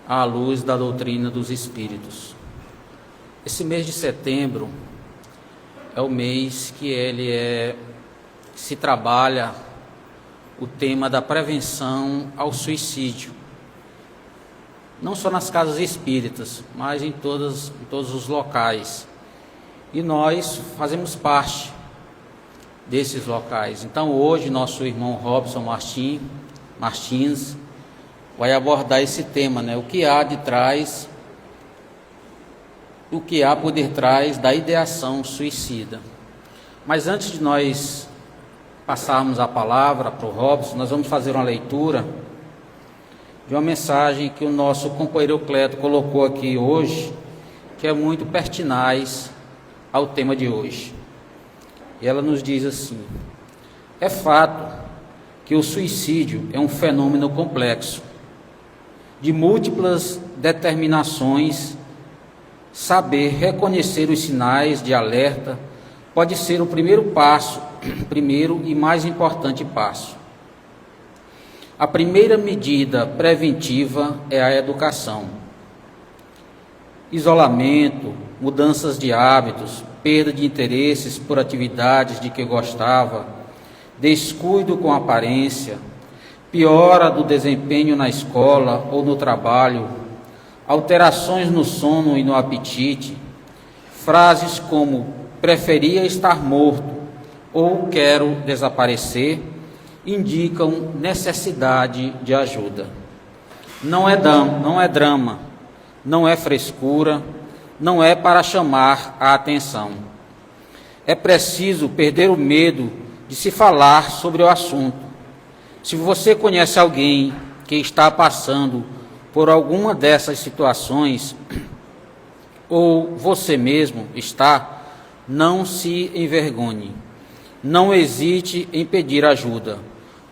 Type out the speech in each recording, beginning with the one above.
à luz da doutrina dos Espíritos. Esse mês de setembro é o mês que se trabalha o tema da prevenção ao suicídio, não só nas casas espíritas, mas em todos os locais. E nós fazemos parte desses locais. Então hoje nosso irmão Robson Martins vai abordar esse tema, o que há por detrás da ideação suicida. Mas antes de nós passarmos a palavra para o Robson, nós vamos fazer uma leitura de uma mensagem que o nosso companheiro Cleto colocou aqui hoje, que é muito pertinaz ao tema de hoje. E ela nos diz assim: é fato que o suicídio é um fenômeno complexo, de múltiplas determinações. Saber reconhecer os sinais de alerta pode ser o primeiro e mais importante passo. A primeira medida preventiva é a educação. Isolamento, mudanças de hábitos, perda de interesses por atividades de que gostava, descuido com a aparência, piora do desempenho na escola ou no trabalho, alterações no sono e no apetite, frases como preferia estar morto ou quero desaparecer, indicam necessidade de ajuda. Não é drama, não é frescura, não é para chamar a atenção. É preciso perder o medo de se falar sobre o assunto. Se você conhece alguém que está passando por alguma dessas situações, ou você mesmo está, não se envergonhe. Não hesite em pedir ajuda.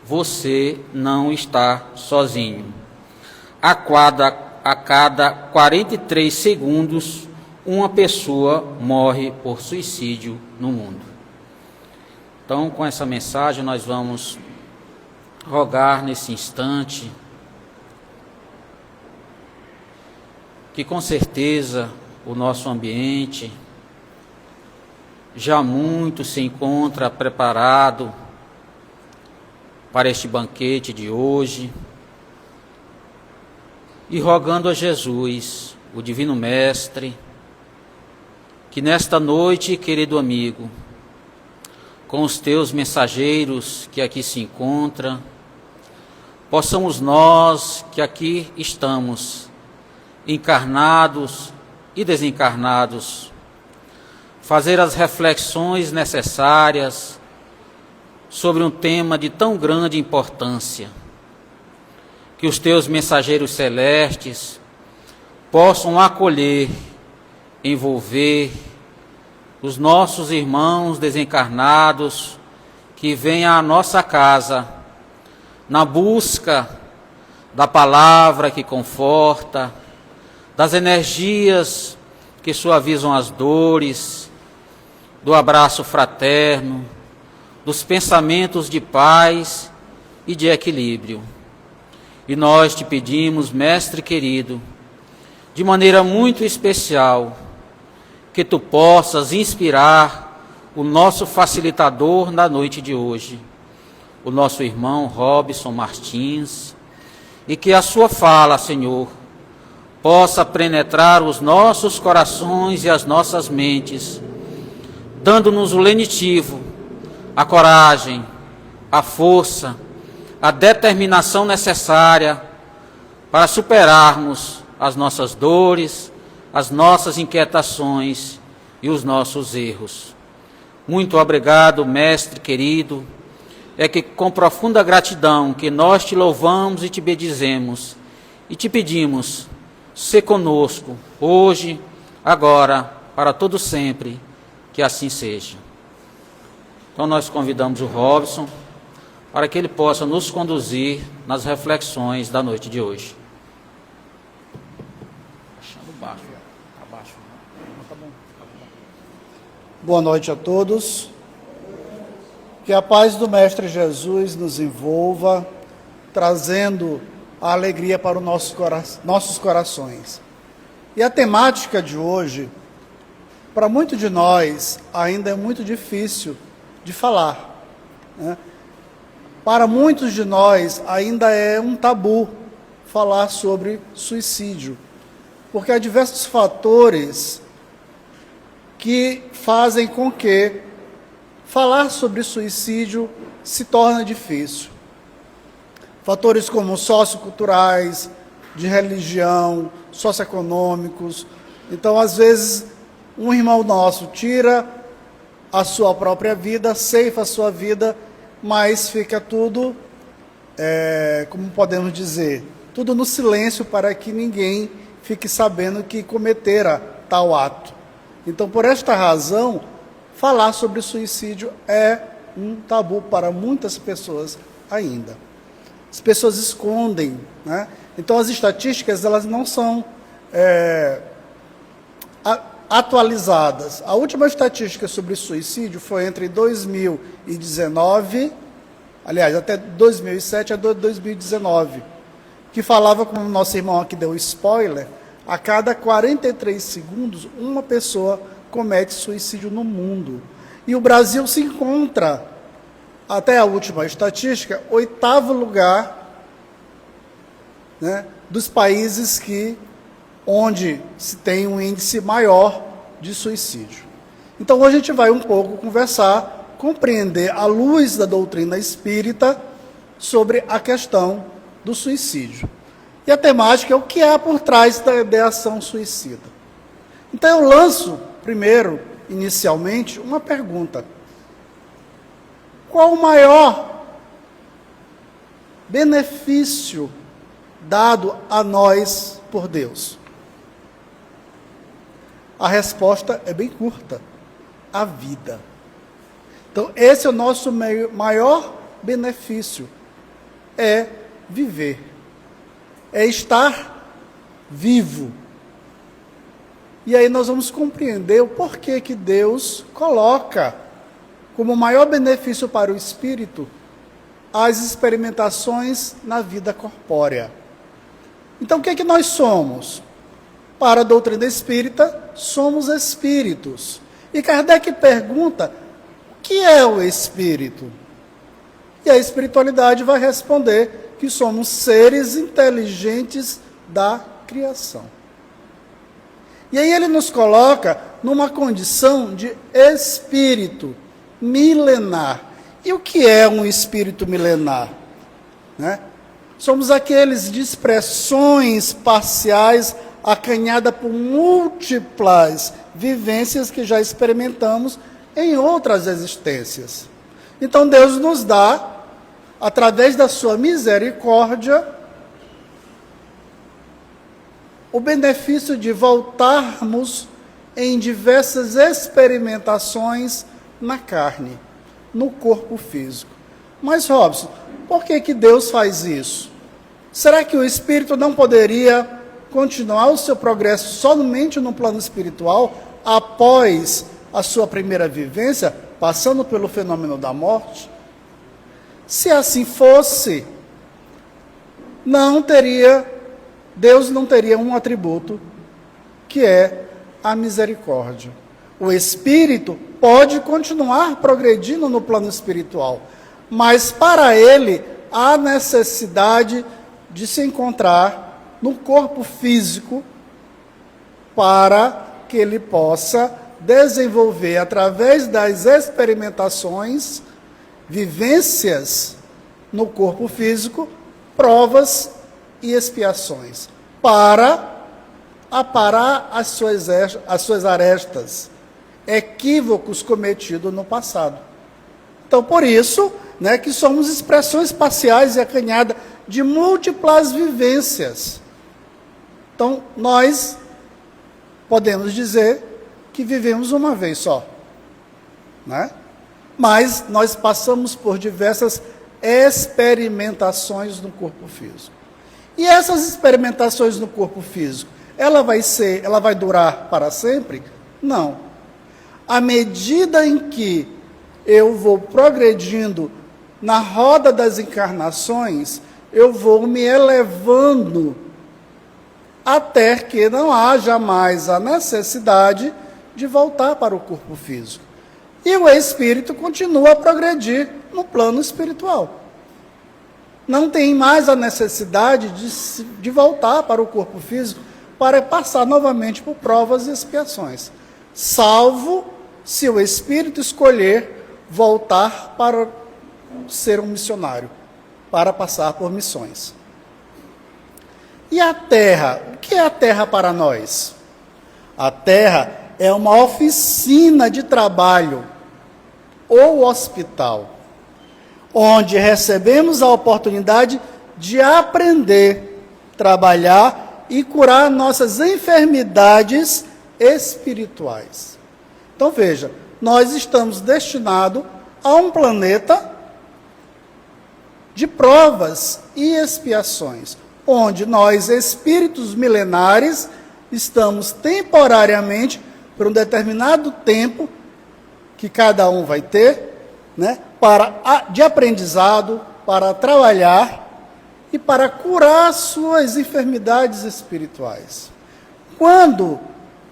Você não está sozinho. A cada 43 segundos, uma pessoa morre por suicídio no mundo. Então, com essa mensagem, nós vamos rogar nesse instante que, com certeza, o nosso ambiente já muito se encontra preparado para este banquete de hoje, e rogando a Jesus, o Divino Mestre, que nesta noite, querido amigo, com os teus mensageiros que aqui se encontram, possamos nós que aqui estamos, encarnados e desencarnados, fazer as reflexões necessárias sobre um tema de tão grande importância, que os teus mensageiros celestes possam acolher, envolver os nossos irmãos desencarnados que vêm à nossa casa na busca da palavra que conforta, das energias que suavizam as dores, do abraço fraterno, dos pensamentos de paz e de equilíbrio. E nós te pedimos, Mestre querido, de maneira muito especial, que tu possas inspirar o nosso facilitador na noite de hoje, o nosso irmão Robson Martins, e que a sua fala, Senhor, possa penetrar os nossos corações e as nossas mentes, dando-nos o lenitivo, a coragem, a força, a determinação necessária para superarmos as nossas dores, as nossas inquietações e os nossos erros. Muito obrigado, Mestre querido. É que com profunda gratidão que nós te louvamos e te bendizemos e te pedimos, sê conosco, hoje, agora, para todo sempre, que assim seja. Então nós convidamos o Robson para que ele possa nos conduzir nas reflexões da noite de hoje. Boa noite a todos. Que a paz do Mestre Jesus nos envolva, trazendo a alegria para os nossos corações. E a temática de hoje, para muitos de nós, ainda é muito difícil de falar, né? Para muitos de nós, ainda é um tabu falar sobre suicídio, porque há diversos fatores que fazem com que falar sobre suicídio se torne difícil. Fatores como socioculturais, de religião, socioeconômicos. Então, às vezes, um irmão nosso tira a sua própria vida, ceifa a sua vida, mas fica tudo, como podemos dizer, tudo no silêncio para que ninguém fique sabendo que cometera tal ato. Então, por esta razão, falar sobre suicídio é um tabu para muitas pessoas ainda. As pessoas escondem, né? Então, as estatísticas elas não são atualizadas. A última estatística sobre suicídio foi entre 2019, aliás, até 2007 a 2019, que falava, como o nosso irmão aqui deu spoiler, a cada 43 segundos uma pessoa comete suicídio no mundo. E o Brasil se encontra, até a última estatística, 8º lugar, né, dos países onde se tem um índice maior de suicídio. Então, hoje a gente vai um pouco conversar, compreender, à luz da doutrina espírita, sobre a questão do suicídio. E a temática é o que há por trás da ideação suicida. Então, eu lanço, primeiro, inicialmente, uma pergunta. Qual o maior benefício dado a nós por Deus? A resposta é bem curta: a vida. Então, esse é o nosso maior benefício, é viver, é estar vivo. E aí nós vamos compreender o porquê que Deus coloca como maior benefício para o espírito as experimentações na vida corpórea. Então, o que é que nós somos? Para a doutrina espírita, somos espíritos. E Kardec pergunta: o que é o espírito? E a espiritualidade vai responder que somos seres inteligentes da criação. E aí ele nos coloca numa condição de espírito milenar. E o que é um espírito milenar? Né? Somos aqueles de expressões parciais acanhada por múltiplas vivências que já experimentamos em outras existências. Então Deus nos dá, através da sua misericórdia, o benefício de voltarmos em diversas experimentações na carne, no corpo físico. Mas, Robson, por que Deus faz isso? Será que o espírito não poderia continuar o seu progresso somente no plano espiritual, após a sua primeira vivência, passando pelo fenômeno da morte? Se assim fosse, Deus não teria um atributo, que é a misericórdia. O espírito pode continuar progredindo no plano espiritual, mas para ele há necessidade de se encontrar no corpo físico, para que ele possa desenvolver, através das experimentações, vivências no corpo físico, provas e expiações, para aparar as suas arestas, equívocos cometidos no passado. Então, por isso, né, que somos expressões parciais e acanhadas de múltiplas vivências. Então, nós podemos dizer que vivemos uma vez só, né? Mas nós passamos por diversas experimentações no corpo físico. E essas experimentações no corpo físico, ela vai durar para sempre? Não. À medida em que eu vou progredindo na roda das encarnações, eu vou me elevando até que não haja mais a necessidade de voltar para o corpo físico. E o espírito continua a progredir no plano espiritual. Não tem mais a necessidade de voltar para o corpo físico para passar novamente por provas e expiações, salvo se o espírito escolher voltar para ser um missionário, para passar por missões. E a Terra? O que é a Terra para nós? A Terra é uma oficina de trabalho ou hospital, onde recebemos a oportunidade de aprender, trabalhar e curar nossas enfermidades espirituais. Então veja, nós estamos destinados a um planeta de provas e expiações, onde nós, espíritos milenares, estamos temporariamente, por um determinado tempo, que cada um vai ter, né, de aprendizado, para trabalhar e para curar suas enfermidades espirituais. Quando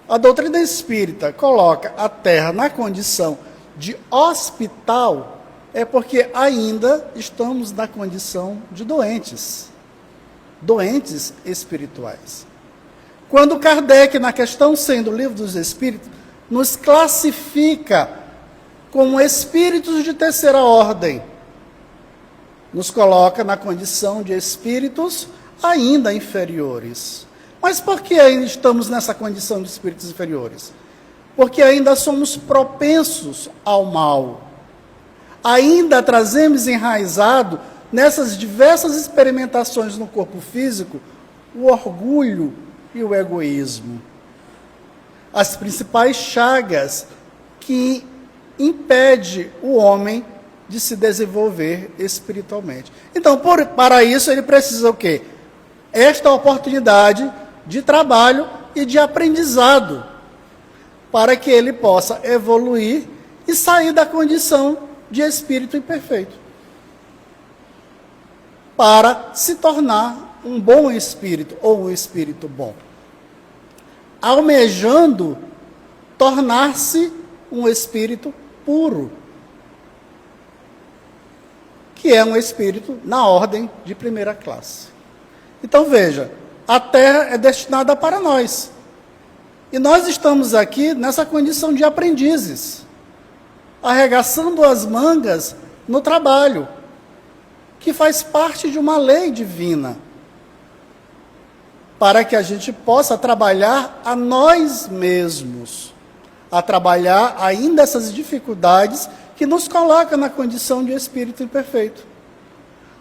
a doutrina espírita coloca a Terra na condição de hospital, é porque ainda estamos na condição de doentes espirituais. Quando Kardec, na questão 100 do Livro dos Espíritos, nos classifica como espíritos de terceira ordem, nos coloca na condição de espíritos ainda inferiores. Mas por que ainda estamos nessa condição de espíritos inferiores? Porque ainda somos propensos ao mal. Ainda trazemos enraizado nessas diversas experimentações no corpo físico o orgulho e o egoísmo. As principais chagas que impede o homem de se desenvolver espiritualmente. Então, para isso, ele precisa o quê? Esta oportunidade de trabalho e de aprendizado, para que ele possa evoluir e sair da condição de espírito imperfeito, para se tornar um bom espírito ou um espírito bom, almejando tornar-se um espírito puro, que é um espírito na ordem de primeira classe. Então veja, a Terra é destinada para nós, e nós estamos aqui nessa condição de aprendizes, arregaçando as mangas no trabalho, que faz parte de uma lei divina, para que a gente possa trabalhar a nós mesmos, a trabalhar ainda essas dificuldades que nos colocam na condição de espírito imperfeito.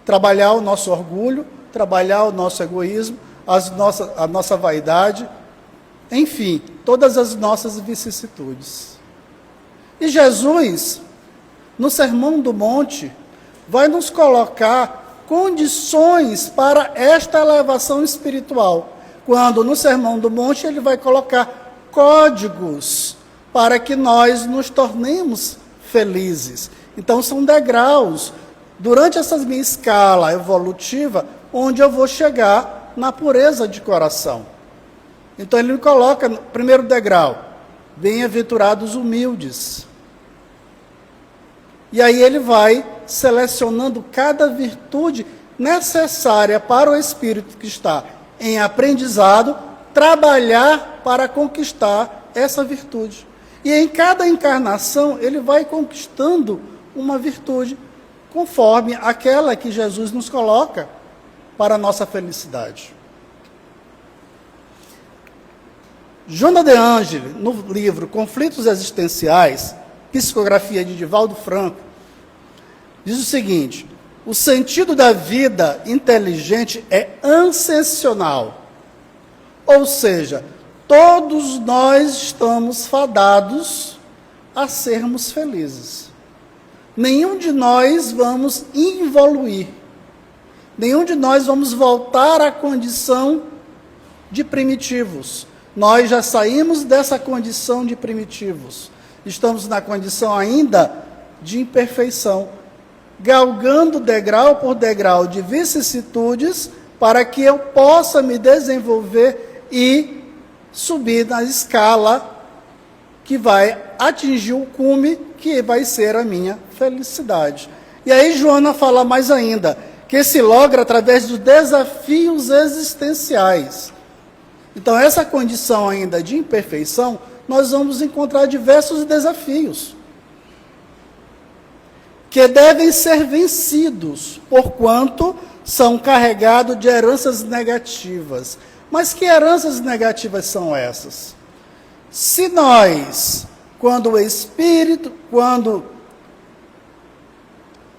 Trabalhar o nosso orgulho, trabalhar o nosso egoísmo, a nossa vaidade, enfim, todas as nossas vicissitudes. E Jesus, no Sermão do Monte, vai nos colocar condições para esta elevação espiritual. Quando no Sermão do Monte ele vai colocar códigos para que nós nos tornemos felizes. Então são degraus durante essa minha escala evolutiva, onde eu vou chegar na pureza de coração. Então ele me coloca no primeiro degrau, bem-aventurados humildes. E aí ele vai selecionando cada virtude necessária para o espírito que está em aprendizado, trabalhar para conquistar essa virtude. E em cada encarnação ele vai conquistando uma virtude, conforme aquela que Jesus nos coloca para a nossa felicidade. Joana de Ângeles, no livro Conflitos Existenciais, psicografia de Divaldo Franco, diz o seguinte: o sentido da vida inteligente é ascensional, ou seja, todos nós estamos fadados a sermos felizes. Nenhum de nós vamos evoluir, nenhum de nós vamos voltar à condição de primitivos. Nós já saímos dessa condição de primitivos. Estamos na condição ainda de imperfeição, galgando degrau por degrau de vicissitudes, para que eu possa me desenvolver e subir na escala que vai atingir o cume, que vai ser a minha felicidade. E aí Joana fala mais ainda, que se logra através dos desafios existenciais. Então, essa condição ainda de imperfeição, nós vamos encontrar diversos desafios que devem ser vencidos, porquanto são carregados de heranças negativas. Mas que heranças negativas são essas? Se nós, quando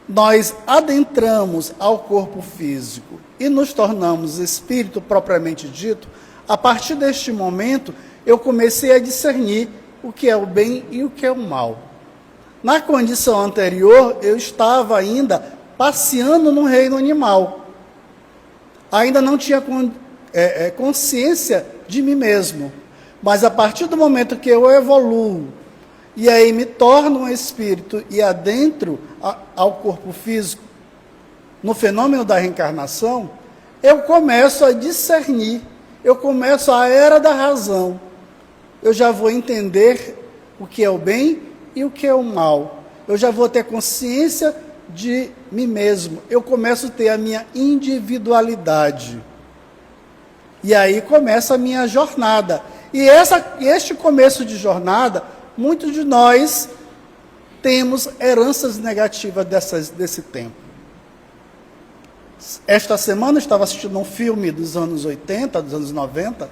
nós adentramos ao corpo físico e nos tornamos espírito propriamente dito, a partir deste momento, eu comecei a discernir o que é o bem e o que é o mal. Na condição anterior, eu estava ainda passeando no reino animal. Ainda não tinha consciência de mim mesmo. Mas a partir do momento que eu evoluo, e aí me torno um espírito e adentro ao corpo físico, no fenômeno da reencarnação, eu começo a discernir, eu começo a era da razão. Eu já vou entender o que é o bem e o que é o mal. Eu já vou ter consciência de mim mesmo. Eu começo a ter a minha individualidade. E aí começa a minha jornada. E este começo de jornada, muitos de nós temos heranças negativas desse tempo. Esta semana eu estava assistindo um filme dos anos 80, dos anos 90,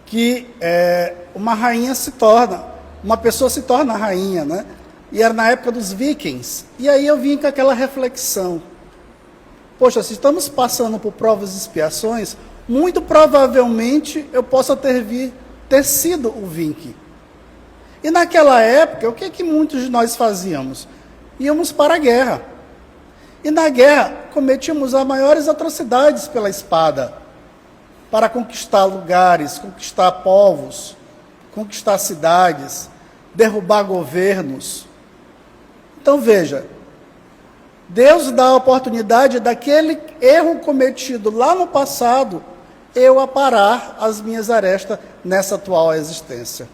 que uma pessoa se torna rainha, né? E era na época dos vikings. E aí eu vim com aquela reflexão. Poxa, se estamos passando por provas e expiações, muito provavelmente eu possa ter sido o viking. E naquela época, o que muitos de nós fazíamos? Íamos para a guerra. E na guerra, cometíamos as maiores atrocidades pela espada, para conquistar lugares, conquistar povos, conquistar cidades, derrubar governos. Então veja, Deus dá a oportunidade daquele erro cometido lá no passado, eu aparar as minhas arestas nessa atual existência.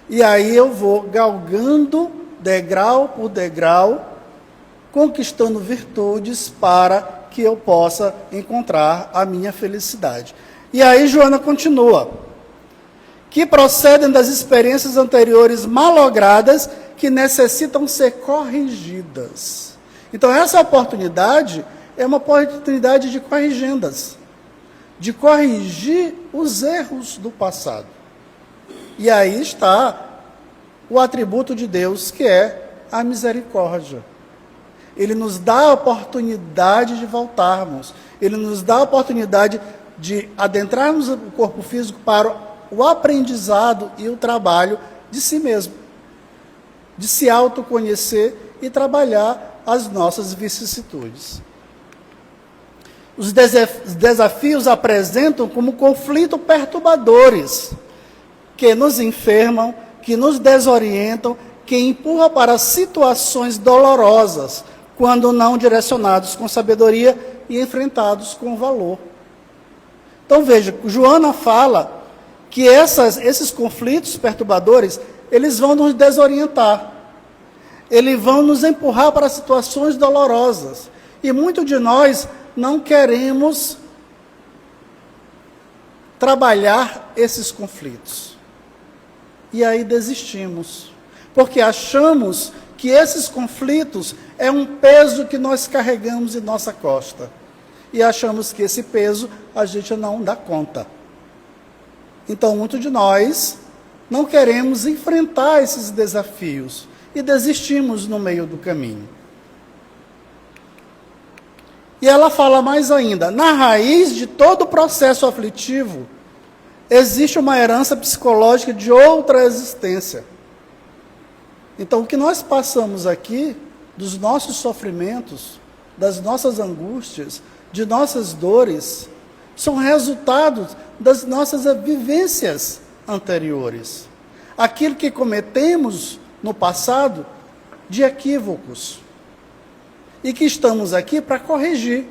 E aí eu vou galgando degrau por degrau, conquistando virtudes para que eu possa encontrar a minha felicidade. E aí Joana continua, que procedem das experiências anteriores malogradas que necessitam ser corrigidas. Então essa oportunidade é uma oportunidade de corrigendas, de corrigir os erros do passado. E aí está o atributo de Deus, que é a misericórdia. Ele nos dá a oportunidade de voltarmos. Ele nos dá a oportunidade de adentrarmos o corpo físico para o aprendizado e o trabalho de si mesmo. De se autoconhecer e trabalhar as nossas vicissitudes. Os desafios apresentam como conflitos perturbadores, que nos enfermam, que nos desorientam, que empurram para situações dolorosas, quando não direcionados com sabedoria e enfrentados com valor. Então veja, Joana fala que esses conflitos perturbadores, eles vão nos desorientar, eles vão nos empurrar para situações dolorosas. E muitos de nós não queremos trabalhar esses conflitos. E aí desistimos, porque achamos que esses conflitos é um peso que nós carregamos em nossa costa. E achamos que esse peso a gente não dá conta. Então, muitos de nós não queremos enfrentar esses desafios e desistimos no meio do caminho. E ela fala mais ainda, na raiz de todo o processo aflitivo, existe uma herança psicológica de outra existência. Então, o que nós passamos aqui, dos nossos sofrimentos, das nossas angústias, de nossas dores, são resultados das nossas vivências anteriores. Aquilo que cometemos no passado de equívocos. e que estamos aqui para corrigir,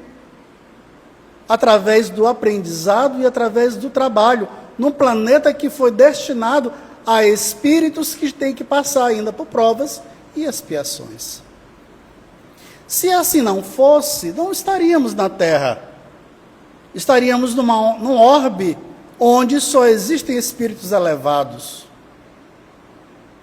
através do aprendizado e através do trabalho, num planeta que foi destinado a espíritos que têm que passar ainda por provas e expiações. Se assim não fosse, não estaríamos na Terra. Estaríamos num orbe onde só existem espíritos elevados,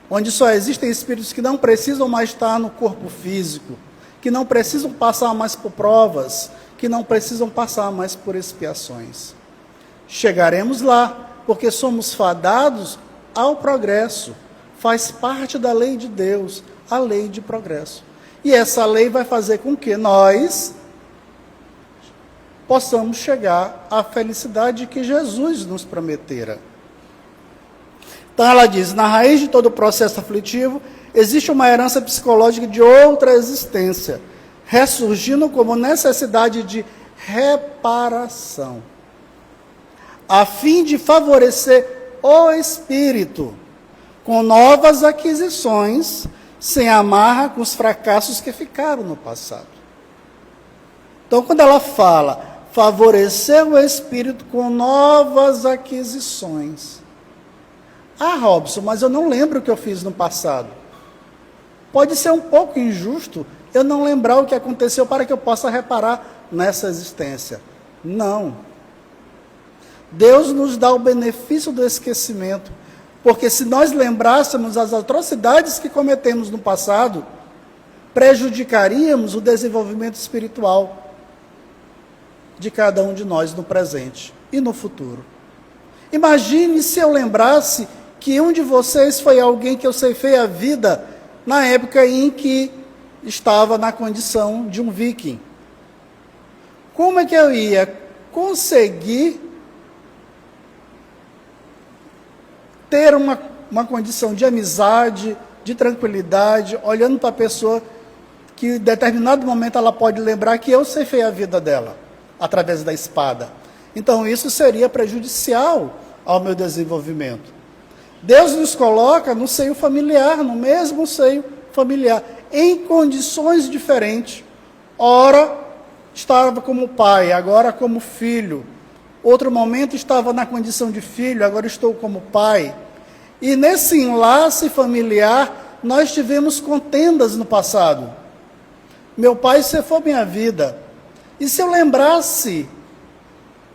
onde só existem espíritos que não precisam mais estar no corpo físico, que não precisam passar mais por provas, que não precisam passar mais por expiações. Chegaremos lá, porque somos fadados ao progresso. Faz parte da lei de Deus, a lei de progresso. E essa lei vai fazer com que nós possamos chegar à felicidade que Jesus nos prometera. Então ela diz, na raiz de todo o processo aflitivo, existe uma herança psicológica de outra existência, ressurgindo como necessidade de reparação, a fim de favorecer o espírito com novas aquisições, sem amarra com os fracassos que ficaram no passado. Então, quando ela fala favorecer o espírito com novas aquisições. Ah, Robson, mas eu não lembro o que eu fiz no passado. Pode ser um pouco injusto eu não lembrar o que aconteceu para que eu possa reparar nessa existência. Não. Deus nos dá o benefício do esquecimento, porque se nós lembrássemos as atrocidades que cometemos no passado, prejudicaríamos o desenvolvimento espiritual de cada um de nós no presente e no futuro. Imagine se eu lembrasse que um de vocês foi alguém que eu ceifei a vida na época em que estava na condição de um viking. Como é que eu ia conseguir ter uma condição de amizade, de tranquilidade, olhando para a pessoa que em determinado momento ela pode lembrar que eu ceifei a vida dela, através da espada. Então isso seria prejudicial ao meu desenvolvimento. Deus nos coloca no seio familiar, no mesmo seio familiar, em condições diferentes. Ora, estava como pai, agora como filho. Outro momento estava na condição de filho, agora estou como pai. E nesse enlace familiar, nós tivemos contendas no passado. Meu pai ceifou minha vida. E se eu lembrasse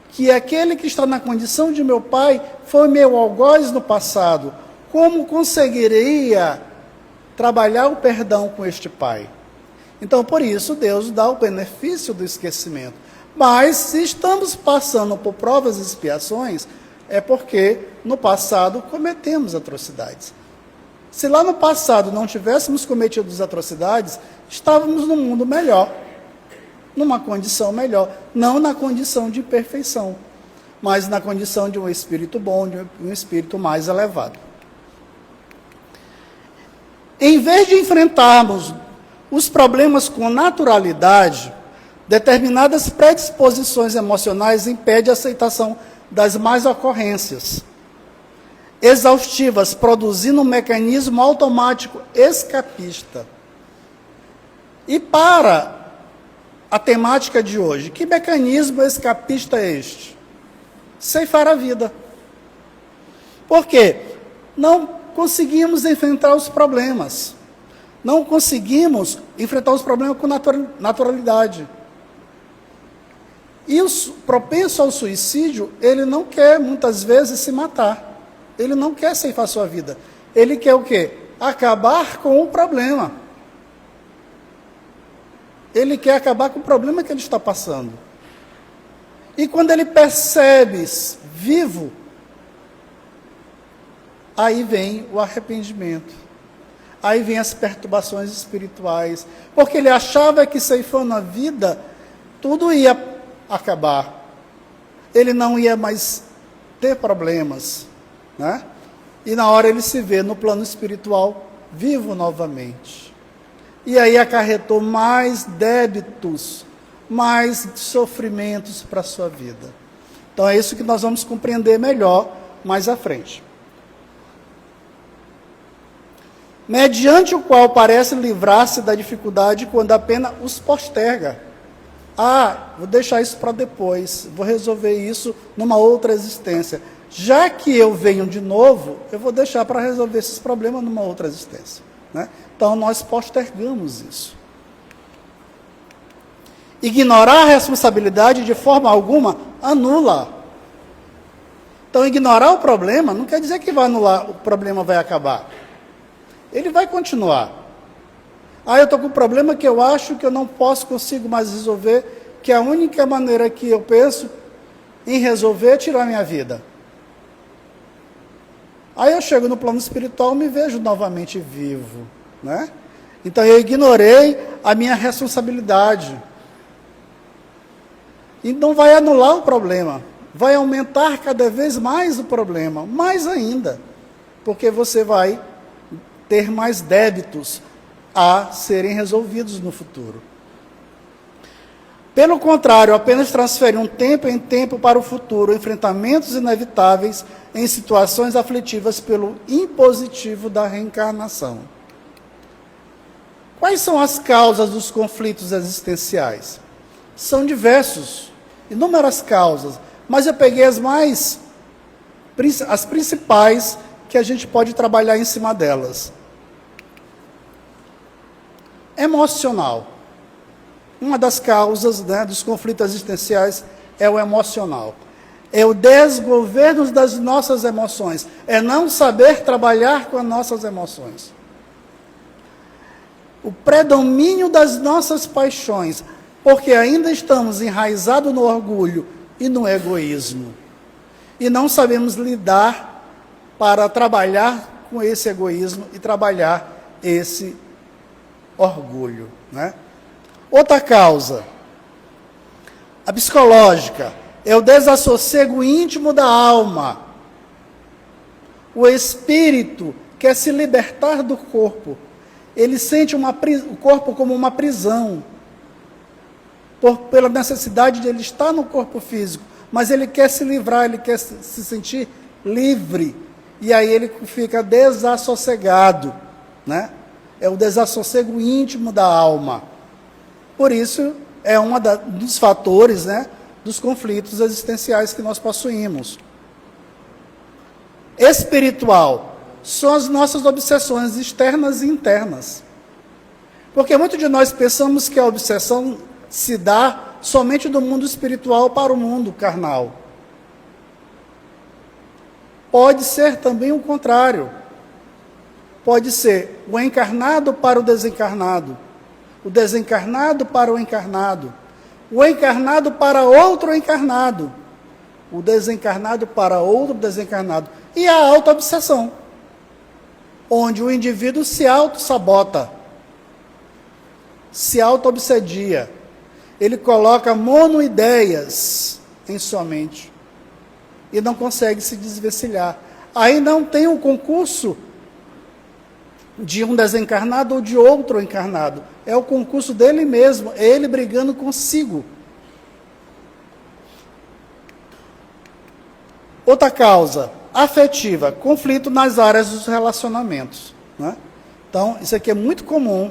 que aquele que está na condição de meu pai foi meu algoz no passado, como conseguiria trabalhar o perdão com este pai? Então, por isso, Deus dá o benefício do esquecimento. Mas, se estamos passando por provas e expiações, é porque no passado cometemos atrocidades. Se lá no passado não tivéssemos cometido atrocidades, estávamos num mundo melhor, numa condição melhor, não na condição de perfeição, mas na condição de um espírito bom, de um espírito mais elevado. Em vez de enfrentarmos os problemas com naturalidade, determinadas predisposições emocionais impedem a aceitação das más ocorrências exaustivas, produzindo um mecanismo automático escapista. E para a temática de hoje, que mecanismo escapista é este? Ceifar a vida. Por quê? Não conseguimos enfrentar os problemas. Não conseguimos enfrentar os problemas com naturalidade. E o propenso ao suicídio, ele não quer, muitas vezes, se matar. Ele não quer ceifar sua vida. Ele quer o quê? Acabar com o problema. Ele quer acabar com o problema que ele está passando. E quando ele percebe vivo, aí vem o arrependimento. Aí vem as perturbações espirituais. Porque ele achava que ceifando a vida, tudo ia acabar. Ele não ia mais ter problemas, né? E na hora ele se vê no plano espiritual vivo novamente. E aí acarretou mais débitos, mais sofrimentos para a sua vida. Então é isso que nós vamos compreender melhor mais à frente. mediante o qual parece livrar-se da dificuldade quando apenas os posterga. Vou deixar isso para depois, vou resolver isso numa outra existência. Já que eu venho de novo, eu vou deixar para resolver esses problemas numa outra existência. Né? Então, nós postergamos isso. Ignorar a responsabilidade de forma alguma anula. Então, ignorar o problema não quer dizer que vai anular, o problema vai acabar. Ele vai continuar. Eu estou com um problema que eu acho que eu não consigo mais resolver, que a única maneira que eu penso em resolver é tirar a minha vida. Aí eu chego no plano espiritual e me vejo novamente vivo. Né? Então eu ignorei a minha responsabilidade. E não vai anular o problema. Vai aumentar cada vez mais o problema. Mais ainda. Porque você vai ter mais débitos a serem resolvidos no futuro. Pelo contrário, apenas transfere um tempo em tempo para o futuro, enfrentamentos inevitáveis em situações aflitivas pelo impositivo da reencarnação. Quais são as causas dos conflitos existenciais? São diversos, inúmeras causas, mas eu peguei as principais que a gente pode trabalhar em cima delas. Emocional. Uma das causas, né, dos conflitos existenciais é o emocional. É o desgoverno das nossas emoções. É não saber trabalhar com as nossas emoções. O predomínio das nossas paixões, porque ainda estamos enraizados no orgulho e no egoísmo. E não sabemos lidar para trabalhar com esse egoísmo e trabalhar esse orgulho, né? Outra causa, a psicológica, é o desassossego íntimo da alma. O espírito quer se libertar do corpo. Ele sente o corpo como uma prisão, pela necessidade de ele estar no corpo físico, mas ele quer se livrar, ele quer se sentir livre, e aí ele fica desassossegado, né? É o desassossego íntimo da alma. Por isso, é um dos fatores, né, dos conflitos existenciais que nós possuímos. Espiritual, são as nossas obsessões externas e internas. Porque muitos de nós pensamos que a obsessão se dá somente do mundo espiritual para o mundo carnal. Pode ser também o contrário. Pode ser o encarnado para o desencarnado. O desencarnado para o encarnado para outro encarnado, o desencarnado para outro desencarnado, e a auto-obsessão, onde o indivíduo se auto-sabota, se auto-obsedia, ele coloca monoideias em sua mente, e não consegue se desvencilhar. Aí não tem um concurso de um desencarnado ou de outro encarnado. É o concurso dele mesmo, é ele brigando consigo. Outra causa, afetiva, conflito nas áreas dos relacionamentos. Né? Então, isso aqui é muito comum.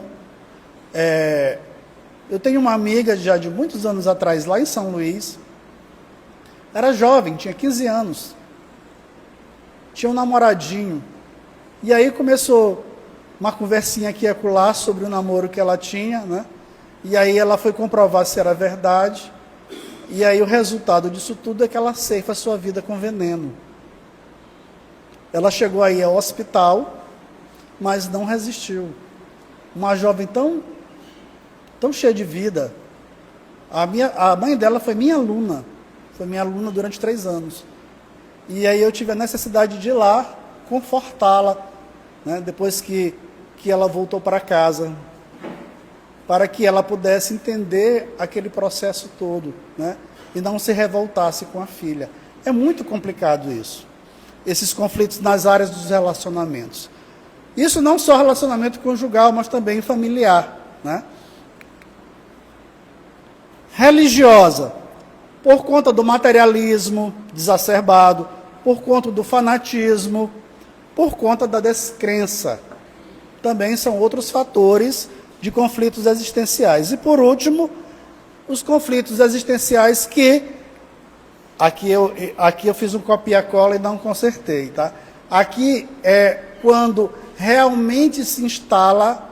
Eu tenho uma amiga já de muitos anos atrás, lá em São Luís. Era jovem, tinha 15 anos. Tinha um namoradinho. E aí começou uma conversinha aqui e acolá sobre o namoro que ela tinha, né? E aí ela foi comprovar se era verdade, e aí o resultado disso tudo é que ela ceifa a sua vida com veneno. Ela chegou aí ao hospital, mas não resistiu. Uma jovem tão cheia de vida. A mãe dela foi minha aluna durante 3 anos. E aí eu tive a necessidade de ir lá confortá-la, né, depois que ela voltou para casa, para que ela pudesse entender aquele processo todo, né, e não se revoltasse com a filha. É muito complicado isso, esses conflitos nas áreas dos relacionamentos. Isso não só relacionamento conjugal, mas também familiar, né? Religiosa, por conta do materialismo exacerbado, por conta do fanatismo, por conta da descrença. também são outros fatores de conflitos existenciais. E, por último, os conflitos existenciais que... Aqui eu fiz um copia-cola e não consertei, tá? Aqui é quando realmente se instala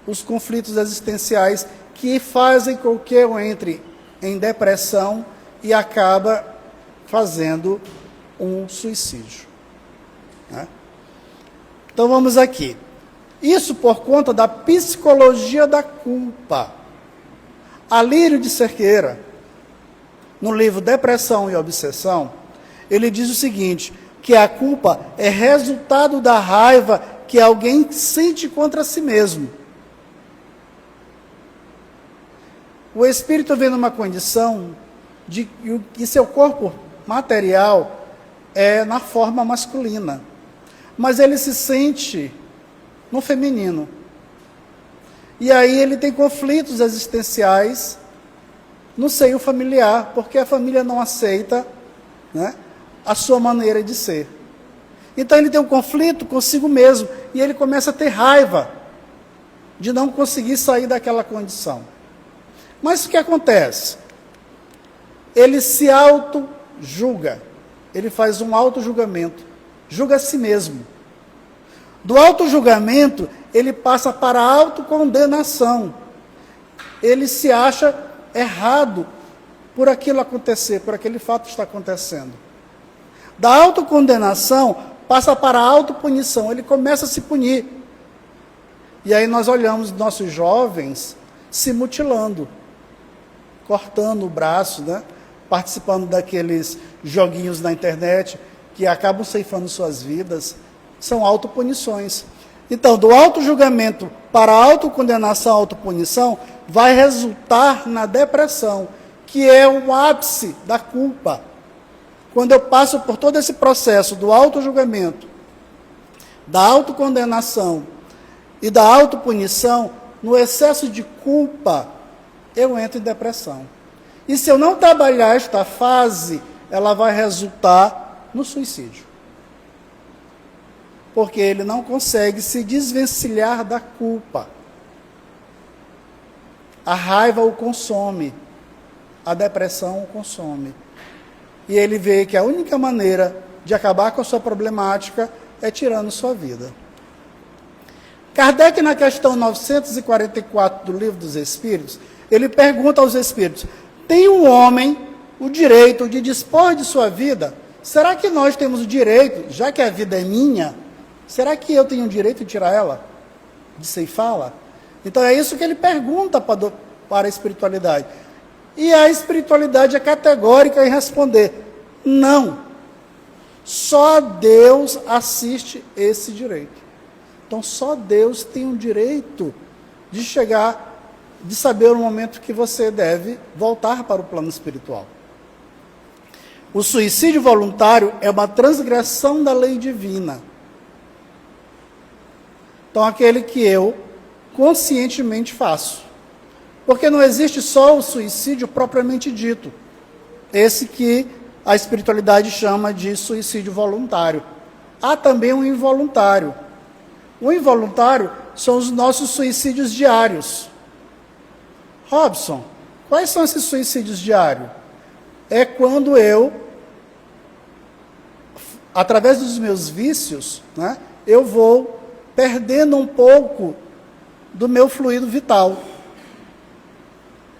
os conflitos existenciais que fazem com que eu entre em depressão e acaba fazendo um suicídio, né? Então vamos aqui. Isso por conta da psicologia da culpa. Alírio de Cerqueira, no livro Depressão e Obsessão, ele diz o seguinte, que a culpa é resultado da raiva que alguém sente contra si mesmo. O espírito vem numa condição de que seu corpo material é na forma masculina, mas ele se sente no feminino. E aí ele tem conflitos existenciais no seio familiar, porque a família não aceita, né, a sua maneira de ser. Então ele tem um conflito consigo mesmo, e ele começa a ter raiva de não conseguir sair daquela condição. Mas o que acontece? Ele se auto-julga, ele faz um auto-julgamento, julga a si mesmo. Do auto-julgamento, ele passa para a autocondenação. Ele se acha errado por aquilo acontecer, por aquele fato estar acontecendo. Da autocondenação, passa para a autopunição, ele começa a se punir. E aí nós olhamos nossos jovens se mutilando, cortando o braço, né? Participando daqueles joguinhos na internet que acabam ceifando suas vidas. São autopunições. Então, do autojulgamento para a autocondenação, autopunição, vai resultar na depressão, que é o ápice da culpa. Quando eu passo por todo esse processo do autojulgamento, da autocondenação e da autopunição, no excesso de culpa, eu entro em depressão. E se eu não trabalhar esta fase, ela vai resultar no suicídio. Porque ele não consegue se desvencilhar da culpa. A raiva o consome, a depressão o consome. E ele vê que a única maneira de acabar com a sua problemática é tirando sua vida. Kardec, na questão 944 do Livro dos Espíritos, ele pergunta aos espíritos: tem um homem o direito de dispor de sua vida? Será que nós temos o direito, já que a vida é minha, será que eu tenho o direito de tirar ela? De ceifá-la? Então é isso que ele pergunta para a espiritualidade. E a espiritualidade é categórica em responder: não. Só Deus assiste esse direito. Então só Deus tem o direito de chegar, de saber o momento que você deve voltar para o plano espiritual. O suicídio voluntário é uma transgressão da lei divina. Então, aquele que eu conscientemente faço. Porque não existe só o suicídio propriamente dito. Esse que a espiritualidade chama de suicídio voluntário. Há também um involuntário. O involuntário são os nossos suicídios diários. Robson, quais são esses suicídios diários? É quando eu, através dos meus vícios, né, eu vou perdendo um pouco do meu fluido vital,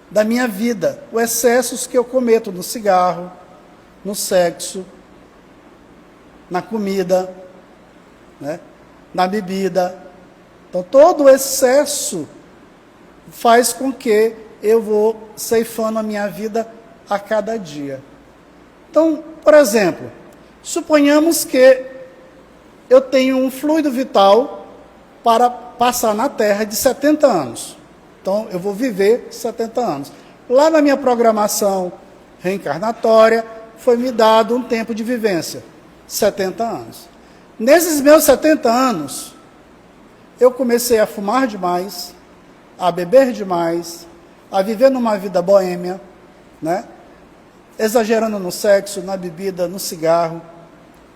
da minha vida, os excessos que eu cometo no cigarro, no sexo, na comida, né, na bebida. Então, todo o excesso faz com que eu vou ceifando a minha vida a cada dia. Então, por exemplo, suponhamos que eu tenho um fluido vital para passar na Terra de 70 anos. Então, eu vou viver 70 anos. Lá na minha programação reencarnatória, foi me dado um tempo de vivência, 70 anos. Nesses meus 70 anos, eu comecei a fumar demais, a beber demais, a viver numa vida boêmia, né? Exagerando no sexo, na bebida, no cigarro.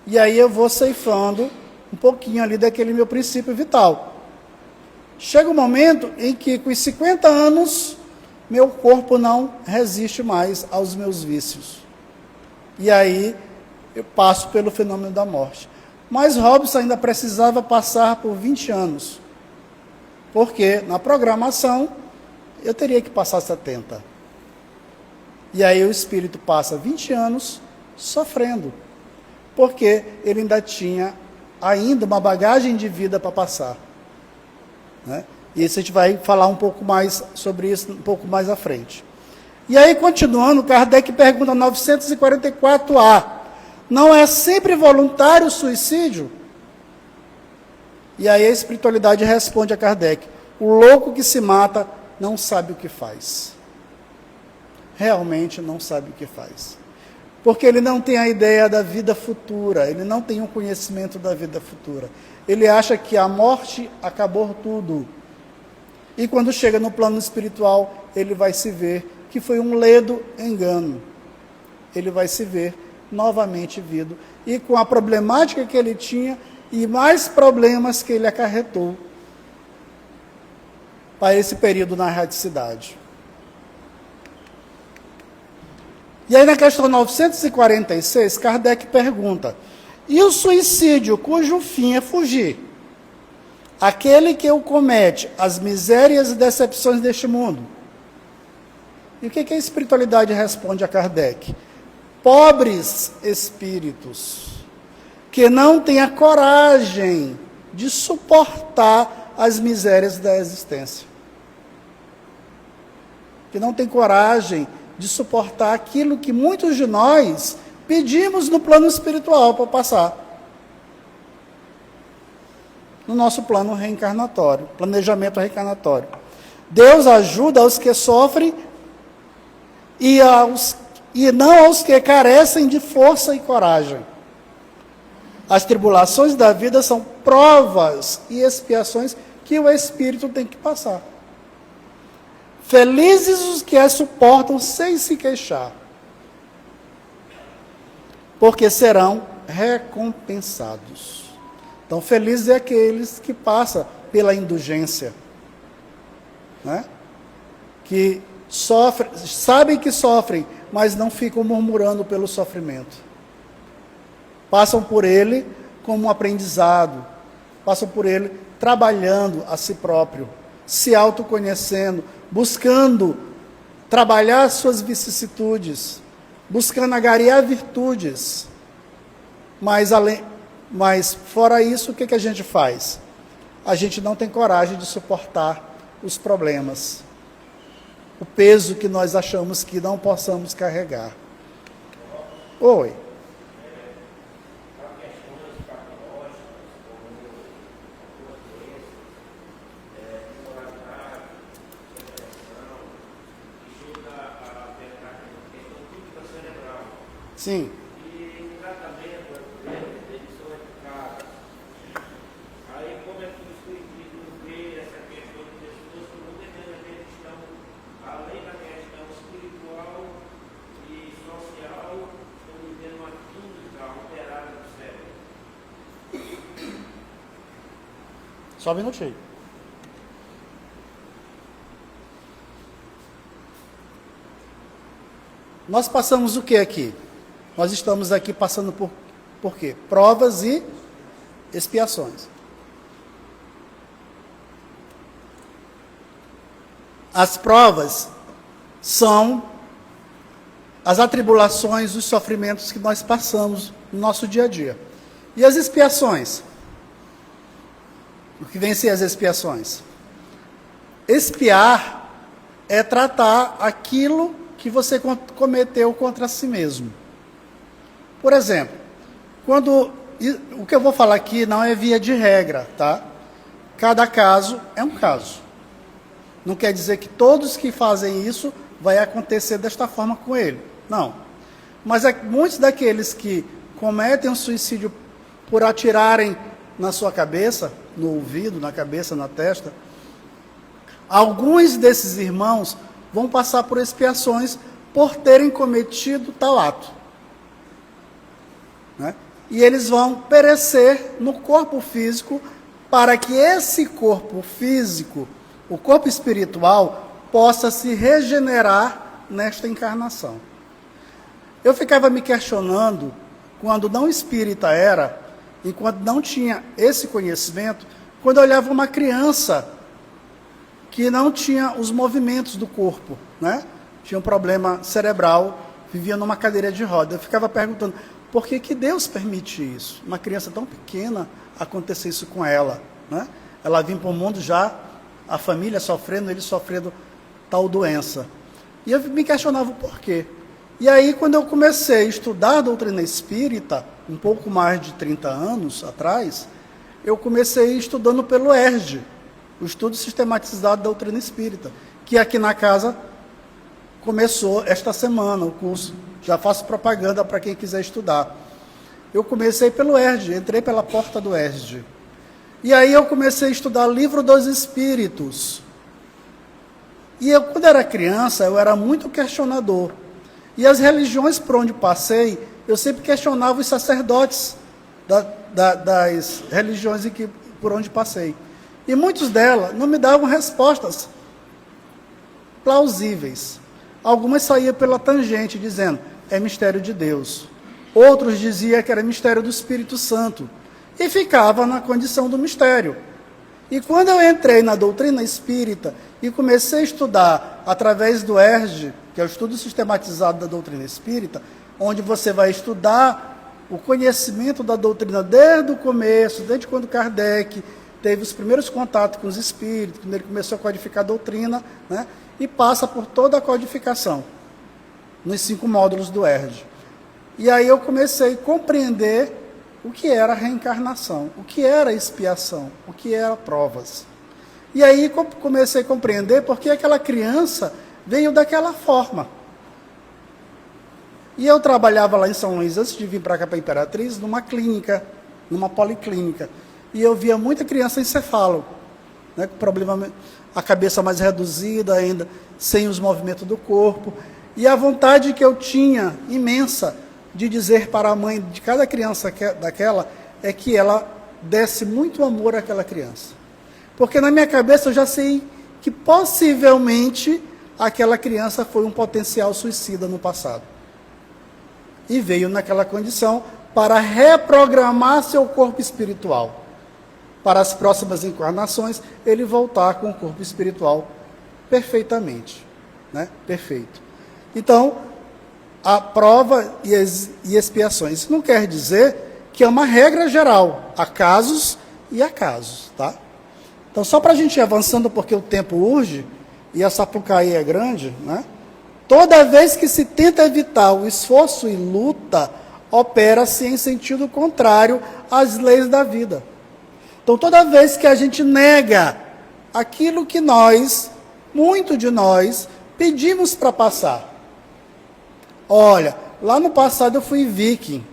E aí eu vou ceifando um pouquinho ali daquele meu princípio vital. chega um momento em que, com os 50 anos, meu corpo não resiste mais aos meus vícios. E aí, eu passo pelo fenômeno da morte. Mas Robson ainda precisava passar por 20 anos. Porque, na programação, eu teria que passar 70. E aí o espírito passa 20 anos sofrendo. Porque ele ainda tinha uma bagagem de vida para passar. Né? E isso a gente vai falar um pouco mais sobre isso um pouco mais à frente. E aí, continuando, Kardec pergunta 944A. Não é sempre voluntário o suicídio? E aí a espiritualidade responde a Kardec. O louco que se mata não sabe o que faz. Realmente não sabe o que faz. Porque ele não tem a ideia da vida futura, ele não tem um conhecimento da vida futura. Ele acha que a morte acabou tudo. E quando chega no plano espiritual, ele vai se ver que foi um ledo engano. Ele vai se ver novamente vindo. E com a problemática que ele tinha e mais problemas que ele acarretou para esse período na erraticidade. E aí na questão 946, Kardec pergunta: e o suicídio cujo fim é fugir? Aquele que o comete as misérias e decepções deste mundo. E o que a espiritualidade responde a Kardec? Pobres espíritos, que não têm a coragem de suportar as misérias da existência. Que não têm coragem de suportar aquilo que muitos de nós pedimos no plano espiritual para passar. No nosso plano reencarnatório, planejamento reencarnatório. Deus ajuda aos que sofrem e não aos que carecem de força e coragem. As tribulações da vida são provas e expiações que o espírito tem que passar. Felizes os que as suportam sem se queixar, porque serão recompensados. Então, felizes é aqueles que passam pela indulgência, né? Que sofrem, sabem que sofrem, mas não ficam murmurando pelo sofrimento. Passam por ele como um aprendizado, passam por ele trabalhando a si próprio, se autoconhecendo, buscando trabalhar suas vicissitudes, buscando agariar virtudes. Mas fora isso, o que a gente faz? A gente não tem coragem de suportar os problemas, o peso que nós achamos que não possamos carregar. Oi. Sim. E o tratamento eles são eficazes. Aí, como é que o Espiritismo vê essa questão de pessoas que muitas vezes estão, além da questão espiritual e social, estão vivendo uma química alterada do cérebro? Só um minutinho. Nós passamos o que aqui? Nós estamos aqui passando por quê? Provas e expiações. As provas são as atribulações, os sofrimentos que nós passamos no nosso dia a dia. E as expiações? O que vem ser as expiações? Expiar é tratar aquilo que você cometeu contra si mesmo. Por exemplo, o que eu vou falar aqui não é via de regra, tá? Cada caso é um caso. Não quer dizer que todos que fazem isso vai acontecer desta forma com ele. Não. Mas muitos daqueles que cometem um suicídio por atirarem na sua cabeça, no ouvido, na cabeça, na testa, alguns desses irmãos vão passar por expiações por terem cometido tal ato. Né? E eles vão perecer no corpo físico para que esse corpo físico, o corpo espiritual, possa se regenerar nesta encarnação. Eu ficava me questionando, quando não espírita era, e quando não tinha esse conhecimento, quando eu olhava uma criança que não tinha os movimentos do corpo, né? Tinha um problema cerebral, vivia numa cadeira de roda. Eu ficava perguntando, por que que Deus permite isso? Uma criança tão pequena, acontecer isso com ela, né? Ela vinha para o mundo já, a família sofrendo, ele sofrendo tal doença. E eu me questionava o porquê. E aí, quando eu comecei a estudar a doutrina espírita, um pouco mais de 30 anos atrás, eu comecei estudando pelo ERD, o Estudo Sistematizado da Doutrina Espírita, que aqui na casa começou esta semana o curso. Já faço propaganda para quem quiser estudar. Eu comecei pelo ERD, entrei pela porta do ERD. E aí eu comecei a estudar Livro dos Espíritos. E eu, quando era criança, eu era muito questionador. E as religiões por onde passei, eu sempre questionava os sacerdotes das religiões por onde passei. E muitos delas não me davam respostas plausíveis. Algumas saíam pela tangente, dizendo, é mistério de Deus. Outros diziam que era mistério do Espírito Santo. E ficava na condição do mistério. E quando eu entrei na doutrina espírita e comecei a estudar através do ERD, que é o Estudo Sistematizado da Doutrina Espírita, onde você vai estudar o conhecimento da doutrina desde o começo, desde quando Kardec teve os primeiros contatos com os espíritos, quando ele começou a codificar a doutrina, né, e passa por toda a codificação, nos 5 módulos do ERD. E aí eu comecei a compreender o que era reencarnação, o que era expiação, o que era provas. E aí comecei a compreender porque aquela criança veio daquela forma. E eu trabalhava lá em São Luís, antes de vir para cá, para a Imperatriz, numa clínica, numa policlínica. E eu via muita criança encefalo, né, com problema, a cabeça mais reduzida ainda, sem os movimentos do corpo. E a vontade que eu tinha, imensa, de dizer para a mãe de cada criança daquela, é que ela desse muito amor àquela criança. Porque na minha cabeça eu já sei que possivelmente aquela criança foi um potencial suicida no passado. E veio naquela condição para reprogramar seu corpo espiritual. Para as próximas encarnações, ele voltar com o corpo espiritual perfeitamente, né? Perfeito. Então, a prova e expiações. Isso não quer dizer que é uma regra geral. Há casos e há casos, tá? Então, só para a gente ir avançando, porque o tempo urge, e a Sapucaí é grande, né? Toda vez que se tenta evitar o esforço e luta, opera-se em sentido contrário às leis da vida. Então, toda vez que a gente nega aquilo que nós, muito de nós, pedimos para passar. Olha, lá no passado eu fui viking.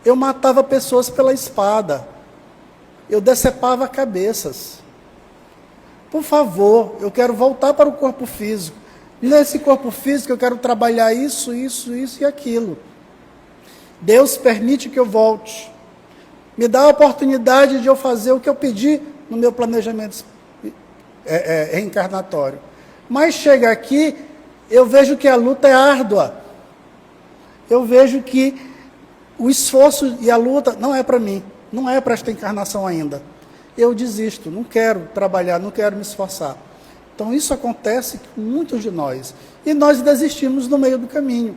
Eu matava pessoas pela espada. Eu decepava cabeças. Por favor, eu quero voltar para o corpo físico. Nesse corpo físico eu quero trabalhar isso, isso, isso e aquilo. Deus permite que eu volte. Me dá a oportunidade de eu fazer o que eu pedi no meu planejamento reencarnatório. Mas chega aqui, eu vejo que a luta é árdua. Eu vejo que o esforço e a luta não é para mim. Não é para esta encarnação ainda. Eu desisto, não quero trabalhar, não quero me esforçar. Então isso acontece com muitos de nós. E nós desistimos no meio do caminho.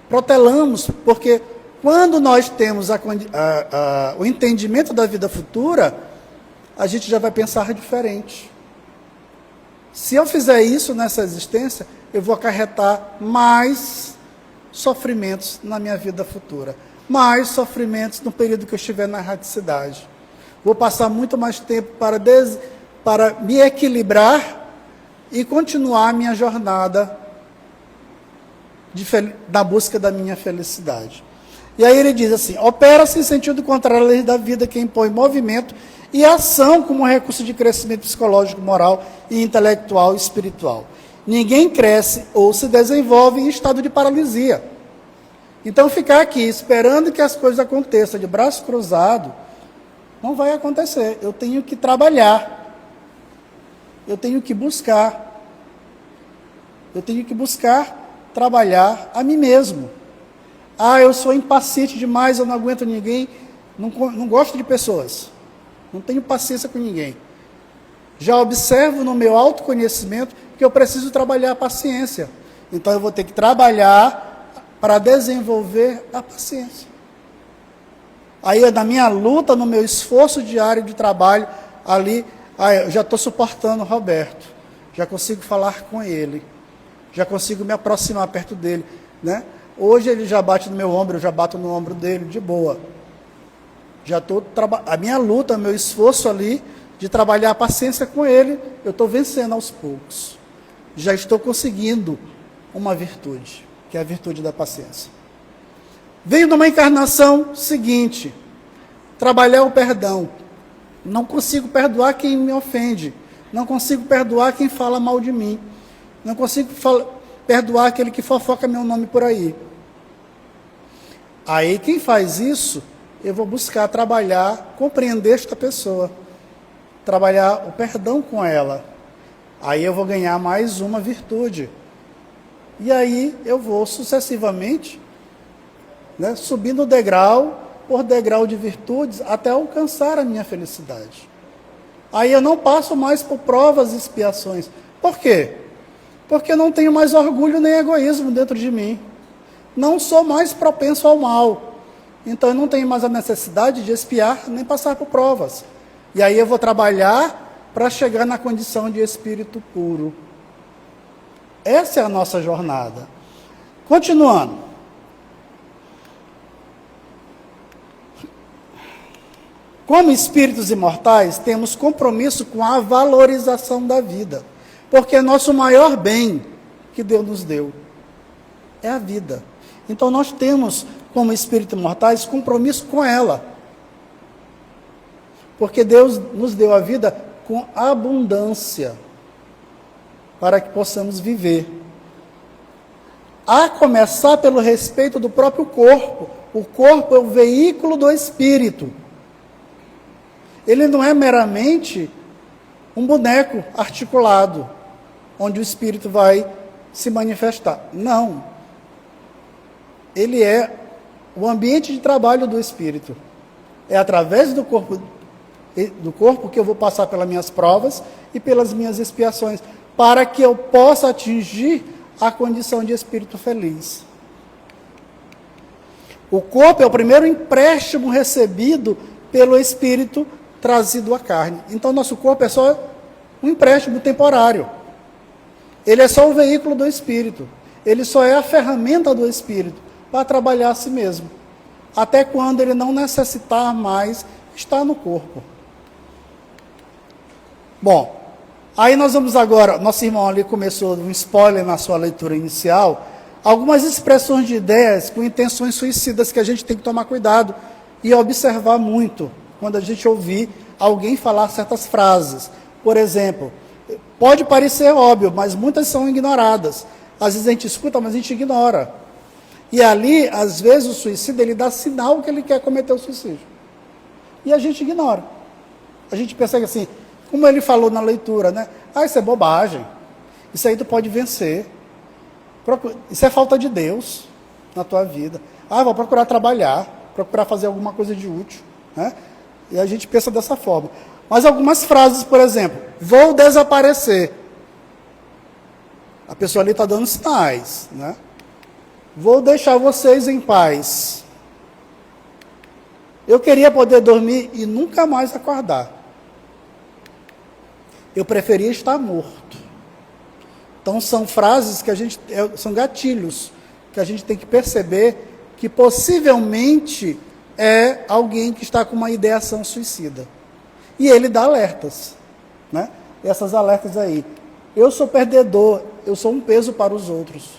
Protelamos, porque quando nós temos o entendimento da vida futura, a gente já vai pensar diferente. Se eu fizer isso nessa existência, eu vou acarretar mais sofrimentos na minha vida futura. Mais sofrimentos no período que eu estiver na erraticidade. Vou passar muito mais tempo para me equilibrar e continuar a minha jornada na busca da minha felicidade. E aí ele diz assim, opera-se em sentido contrário à lei da vida que impõe movimento e ação como recurso de crescimento psicológico, moral e intelectual e espiritual. Ninguém cresce ou se desenvolve em estado de paralisia. Então ficar aqui esperando que as coisas aconteçam de braço cruzado, Não vai acontecer. Eu tenho que trabalhar. Eu tenho que buscar. Eu tenho que buscar trabalhar a mim mesmo. Ah, eu sou impaciente demais, eu não aguento ninguém, não gosto de pessoas. Não tenho paciência com ninguém. Já observo no meu autoconhecimento que eu preciso trabalhar a paciência. Então eu vou ter que trabalhar para desenvolver a paciência. Aí na minha luta, no meu esforço diário de trabalho, ali, eu já estou suportando o Roberto. Já consigo falar com ele. Já consigo me aproximar perto dele, né? Hoje ele já bate no meu ombro, eu já bato no ombro dele, de boa. Já estou a minha luta, o meu esforço ali de trabalhar a paciência com ele, eu estou vencendo aos poucos. Já estou conseguindo uma virtude, que é a virtude da paciência. Venho numa encarnação seguinte, trabalhar o perdão. Não consigo perdoar quem me ofende. Não consigo perdoar quem fala mal de mim. Não consigo perdoar aquele que fofoca meu nome por aí. Aí quem faz isso, eu vou buscar trabalhar, compreender esta pessoa. Trabalhar o perdão com ela. Aí eu vou ganhar mais uma virtude. E aí eu vou sucessivamente, né, subindo degrau por degrau de virtudes até alcançar a minha felicidade. Aí eu não passo mais por provas e expiações. Por quê? Porque eu não tenho mais orgulho nem egoísmo dentro de mim. Não sou mais propenso ao mal. Então eu não tenho mais a necessidade de expiar nem passar por provas. E aí eu vou trabalhar para chegar na condição de espírito puro. Essa é a nossa jornada. Continuando. Como espíritos imortais, temos compromisso com a valorização da vida. Porque é nosso maior bem que Deus nos deu. É a vida. Então nós temos, como espíritos imortais, compromisso com ela. Porque Deus nos deu a vida com abundância. Para que possamos viver. A começar pelo respeito do próprio corpo. O corpo é o veículo do espírito. Ele não é meramente um boneco articulado, onde o espírito vai se manifestar. Não. Ele é o ambiente de trabalho do espírito. É através do corpo que eu vou passar pelas minhas provas e pelas minhas expiações, para que eu possa atingir a condição de espírito feliz. O corpo é o primeiro empréstimo recebido pelo espírito trazido à carne. Então, nosso corpo é só um empréstimo temporário. Ele é só o veículo do espírito. Ele só é a ferramenta do espírito para trabalhar a si mesmo. Até quando ele não necessitar mais estar no corpo. Bom, aí nós vamos agora, nosso irmão ali começou um spoiler na sua leitura inicial, algumas expressões de ideias com intenções suicidas que a gente tem que tomar cuidado e observar muito quando a gente ouvir alguém falar certas frases. Por exemplo, pode parecer óbvio, mas muitas são ignoradas. Às vezes a gente escuta, mas a gente ignora. E ali, às vezes, o suicida, ele dá sinal que ele quer cometer o suicídio. E a gente ignora. A gente pensa que assim, como ele falou na leitura, né? Ah, isso é bobagem. Isso aí tu pode vencer. Isso é falta de Deus na tua vida. Ah, vou procurar trabalhar, procurar fazer alguma coisa de útil, né? E a gente pensa dessa forma. Mas algumas frases, por exemplo, vou desaparecer. A pessoa ali está dando sinais, né? Vou deixar vocês em paz. Eu queria poder dormir e nunca mais acordar. Eu preferia estar morto. Então são frases que são gatilhos, que a gente tem que perceber que possivelmente é alguém que está com uma ideação suicida. E ele dá alertas, né? Essas alertas aí. Eu sou perdedor, eu sou um peso para os outros.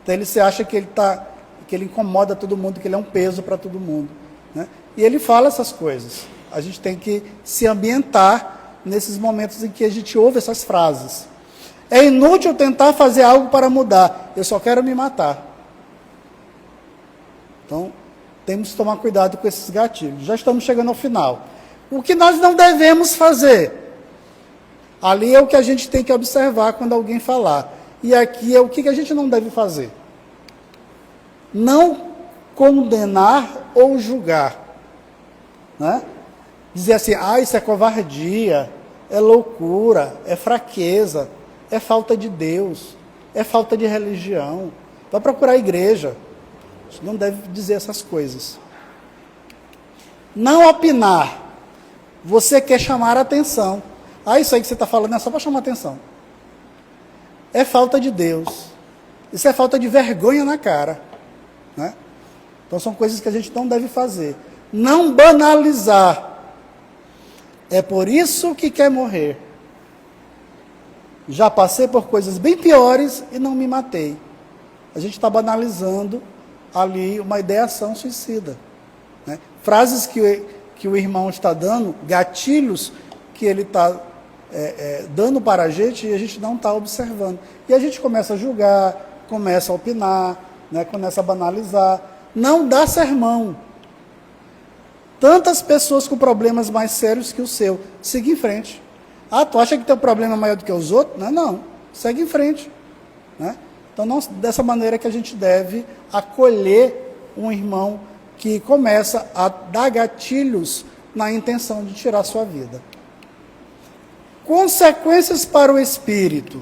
Então ele se acha que ele incomoda todo mundo, que ele é um peso para todo mundo, né? E ele fala essas coisas. A gente tem que se ambientar nesses momentos em que a gente ouve essas frases. É inútil tentar fazer algo para mudar, eu só quero me matar. Então, Temos que tomar cuidado com esses gatilhos. Já estamos chegando ao final. O que nós não devemos fazer? Ali é o que a gente tem que observar quando alguém falar. E aqui é o que a gente não deve fazer. Não condenar ou julgar. Né? Dizer assim, isso é covardia, é loucura, é fraqueza, é falta de Deus, é falta de religião. Vai procurar a igreja. Você não deve dizer essas coisas. Não opinar. Você quer chamar a atenção. Isso aí que você está falando é só para chamar a atenção. É falta de Deus. Isso é falta de vergonha na cara. Né? Então são coisas que a gente não deve fazer. Não banalizar. É por isso que quer morrer. Já passei por coisas bem piores e não me matei. A gente está banalizando ali uma ideação suicida. Né? Frases que o irmão está dando, gatilhos que ele está dando para a gente e a gente não está observando. E a gente começa a julgar, começa a opinar, né? Começa a banalizar. Não dá sermão. Tantas pessoas com problemas mais sérios que o seu. Siga em frente. Tu acha que teu problema é maior do que os outros? Não. Segue em frente. Né? Então, dessa maneira que a gente deve acolher um irmão que começa a dar gatilhos na intenção de tirar sua vida. Consequências para o espírito.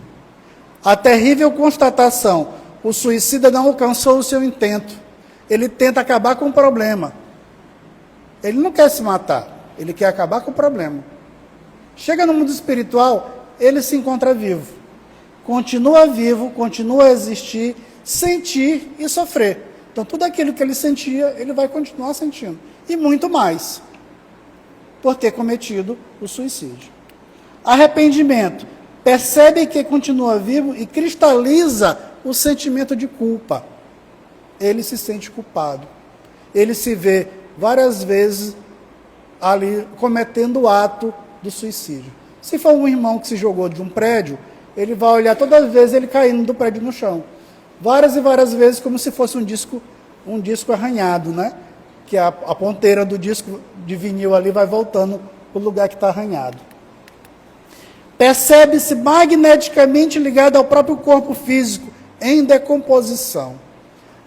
A terrível constatação: o suicida não alcançou o seu intento. Ele tenta acabar com o problema. Ele não quer se matar, ele quer acabar com o problema. Chega no mundo espiritual, ele se encontra vivo. Continua vivo, continua a existir, sentir e sofrer. Então, tudo aquilo que ele sentia, ele vai continuar sentindo. E muito mais, por ter cometido o suicídio. Arrependimento. Percebe que continua vivo e cristaliza o sentimento de culpa. Ele se sente culpado. Ele se vê várias vezes ali cometendo o ato do suicídio. Se for um irmão que se jogou de um prédio, ele vai olhar todas as vezes ele caindo do prédio no chão. Várias e várias vezes, como se fosse um disco arranhado, né? Que a ponteira do disco de vinil ali vai voltando para o lugar que está arranhado. Percebe-se magneticamente ligado ao próprio corpo físico, em decomposição.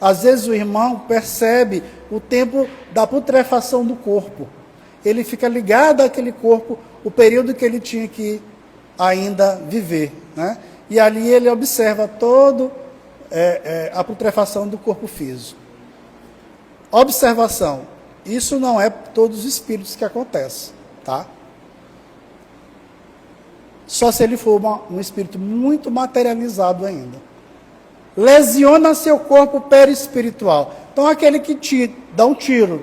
Às vezes o irmão percebe o tempo da putrefação do corpo. Ele fica ligado àquele corpo, o período que ele tinha que ainda viver. Né? E ali ele observa toda a putrefação do corpo físico. Observação. Isso não é todos os espíritos que acontece. Tá? Só se ele for um espírito muito materializado ainda. Lesiona seu corpo perispiritual. Então, aquele que dá um tiro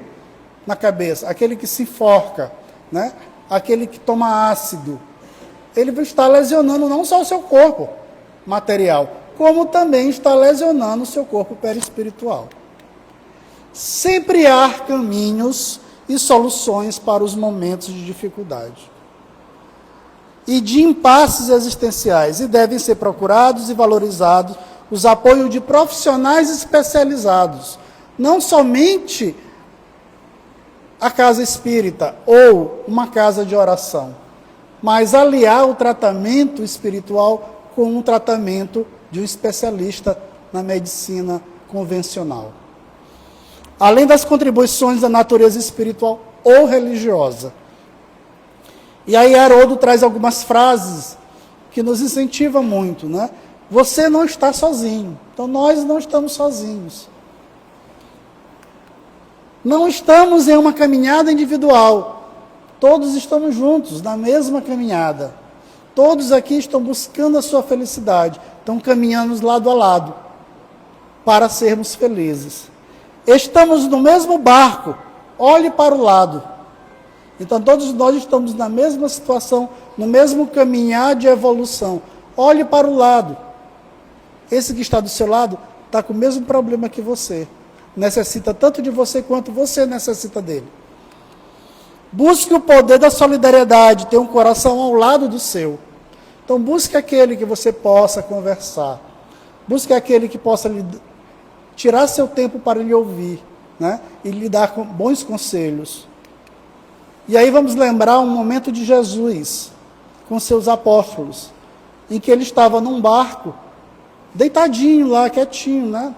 na cabeça, aquele que se enforca, né? Aquele que toma ácido, ele está lesionando não só o seu corpo material, como também está lesionando o seu corpo perispiritual. Sempre há caminhos e soluções para os momentos de dificuldade e de impasses existenciais, e devem ser procurados e valorizados os apoios de profissionais especializados, não somente a casa espírita ou uma casa de oração, mas aliar o tratamento espiritual com um tratamento de um especialista na medicina convencional. Além das contribuições da natureza espiritual ou religiosa. E aí Haroldo traz algumas frases que nos incentivam muito, né? Você não está sozinho. Então nós não estamos sozinhos. Não estamos em uma caminhada individual. Todos estamos juntos, na mesma caminhada. Todos aqui estão buscando a sua felicidade. Estão caminhando lado a lado para sermos felizes. Estamos no mesmo barco. Olhe para o lado. Então todos nós estamos na mesma situação, no mesmo caminhar de evolução. Olhe para o lado. Esse que está do seu lado está com o mesmo problema que você. Necessita tanto de você quanto você necessita dele. Busque o poder da solidariedade, ter um coração ao lado do seu. Então busque aquele que você possa conversar. Busque aquele que possa tirar seu tempo para lhe ouvir. né? E lhe dar bons conselhos. E aí vamos lembrar um momento de Jesus com seus apóstolos, em que ele estava num barco, deitadinho lá, quietinho, né?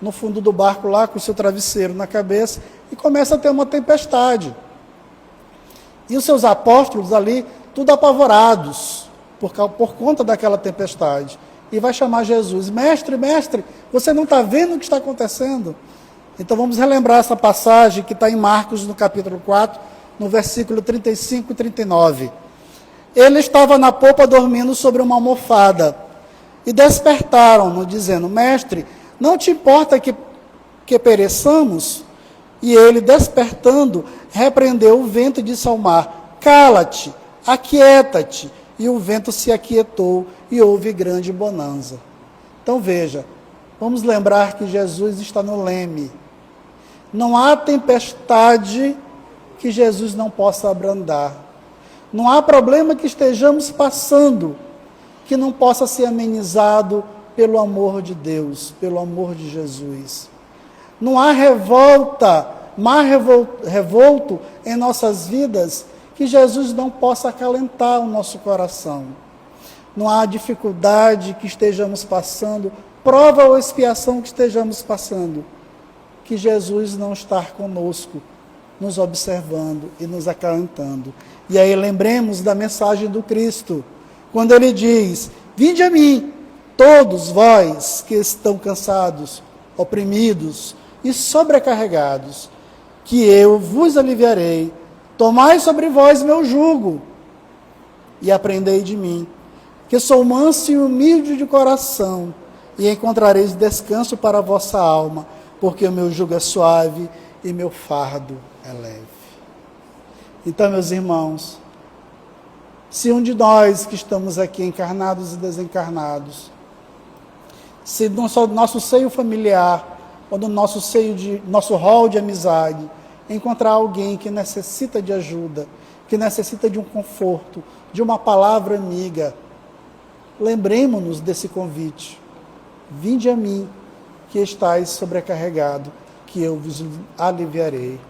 No fundo do barco lá, com o seu travesseiro na cabeça, e começa a ter uma tempestade. E os seus apóstolos ali, tudo apavorados, por conta daquela tempestade. E vai chamar Jesus: mestre, mestre, você não está vendo o que está acontecendo? Então vamos relembrar essa passagem que está em Marcos, no capítulo 4, no versículo 35 e 39. Ele estava na popa dormindo sobre uma almofada, e despertaram-no, dizendo: mestre, não te importa que pereçamos? E ele, despertando, repreendeu o vento e disse ao mar: cala-te, aquieta-te. E o vento se aquietou e houve grande bonança. Então veja, vamos lembrar que Jesus está no leme. Não há tempestade que Jesus não possa abrandar. Não há problema que estejamos passando que não possa ser amenizado pelo amor de Deus, pelo amor de Jesus. Não há mar revolto em nossas vidas que Jesus não possa acalentar o nosso coração. Não há dificuldade que estejamos passando, prova ou expiação que estejamos passando, que Jesus não está conosco, nos observando e nos acalentando. E aí lembremos da mensagem do Cristo, quando ele diz: vinde a mim, todos vós que estão cansados, oprimidos e sobrecarregados, que eu vos aliviarei. Tomai sobre vós meu jugo e aprendei de mim, que sou manso e humilde de coração, e encontrareis descanso para a vossa alma, porque o meu jugo é suave e meu fardo é leve. Então, meus irmãos, se um de nós que estamos aqui, encarnados e desencarnados, se no nosso seio familiar, ou no nosso rol de amizade, encontrar alguém que necessita de ajuda, que necessita de um conforto, de uma palavra amiga, lembremos-nos desse convite: vinde a mim, que estáis sobrecarregado, que eu vos aliviarei.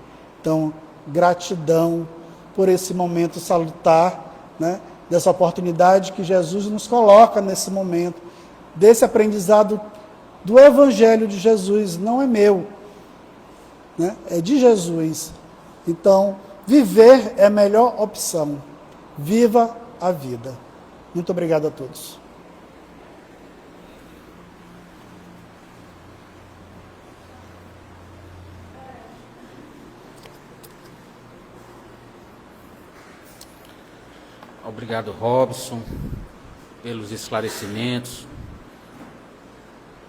Então, gratidão por esse momento salutar, né, dessa oportunidade que Jesus nos coloca nesse momento, desse aprendizado do Evangelho de Jesus, não é meu, né, é de Jesus. Então, viver é a melhor opção. Viva a vida. Muito obrigado a todos. Obrigado, Robson, pelos esclarecimentos.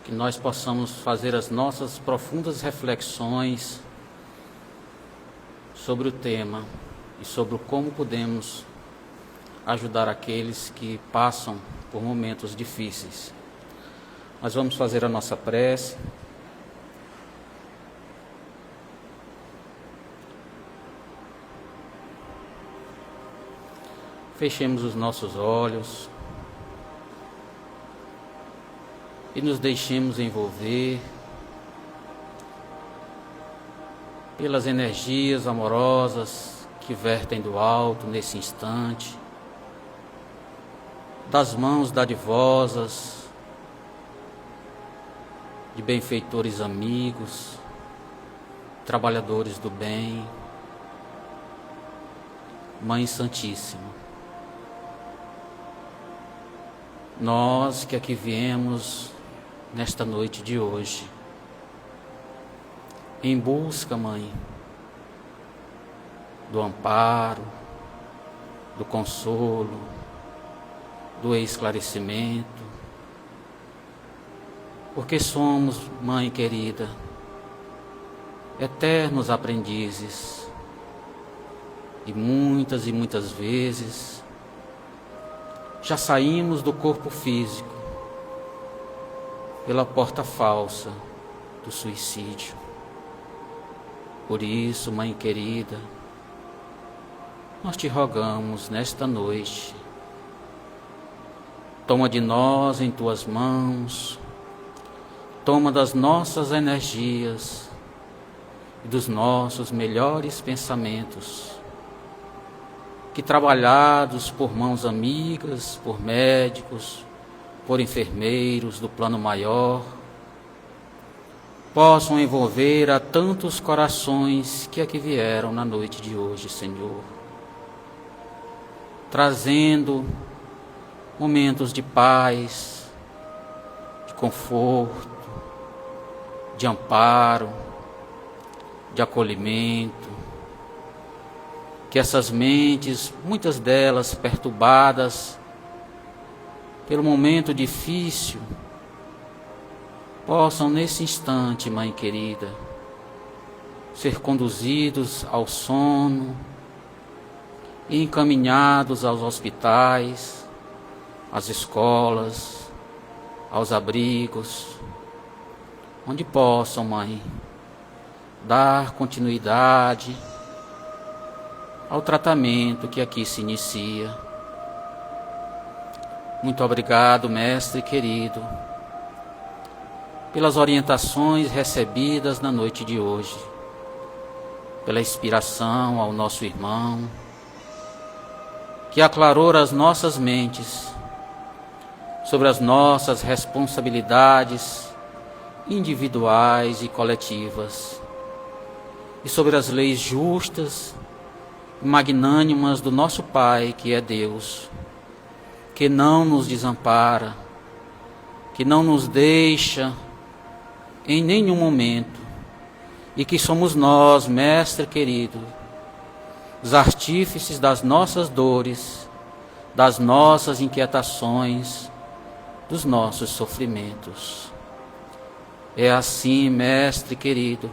Que nós possamos fazer as nossas profundas reflexões sobre o tema e sobre como podemos ajudar aqueles que passam por momentos difíceis. Nós vamos fazer a nossa prece. Fechemos os nossos olhos e nos deixemos envolver pelas energias amorosas que vertem do alto nesse instante, das mãos dadivosas de benfeitores amigos, trabalhadores do bem. Mãe Santíssima, nós que aqui viemos nesta noite de hoje, em busca, Mãe, do amparo, do consolo, do esclarecimento, porque somos, Mãe querida, eternos aprendizes, e muitas vezes já saímos do corpo físico pela porta falsa do suicídio. Por isso, Mãe querida, nós te rogamos nesta noite, toma de nós em tuas mãos, toma das nossas energias e dos nossos melhores pensamentos, que trabalhados por mãos amigas, por médicos, por enfermeiros do plano maior, possam envolver a tantos corações que aqui vieram na noite de hoje, Senhor, trazendo momentos de paz, de conforto, de amparo, de acolhimento, que essas mentes, muitas delas perturbadas pelo momento difícil, possam nesse instante, Mãe querida, ser conduzidos ao sono e encaminhados aos hospitais, às escolas, aos abrigos, onde possam, Mãe, dar continuidade ao tratamento que aqui se inicia. Muito obrigado, Mestre querido, pelas orientações recebidas na noite de hoje, pela inspiração ao nosso irmão, que aclarou as nossas mentes sobre as nossas responsabilidades individuais e coletivas, e sobre as leis justas e magnânimas do nosso Pai, que é Deus, que não nos desampara, que não nos deixa em nenhum momento, e que somos nós, Mestre querido, os artífices das nossas dores, das nossas inquietações, dos nossos sofrimentos. É assim, Mestre querido,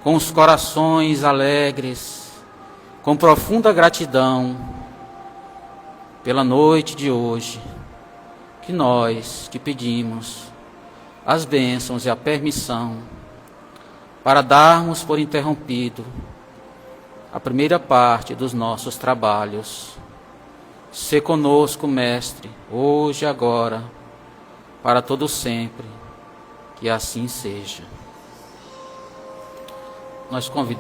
com os corações alegres, com profunda gratidão pela noite de hoje, que nós te pedimos as bênçãos e a permissão para darmos por interrompido a primeira parte dos nossos trabalhos. Sê conosco, Mestre, hoje e agora, para todo sempre, que assim seja. Nós convidamos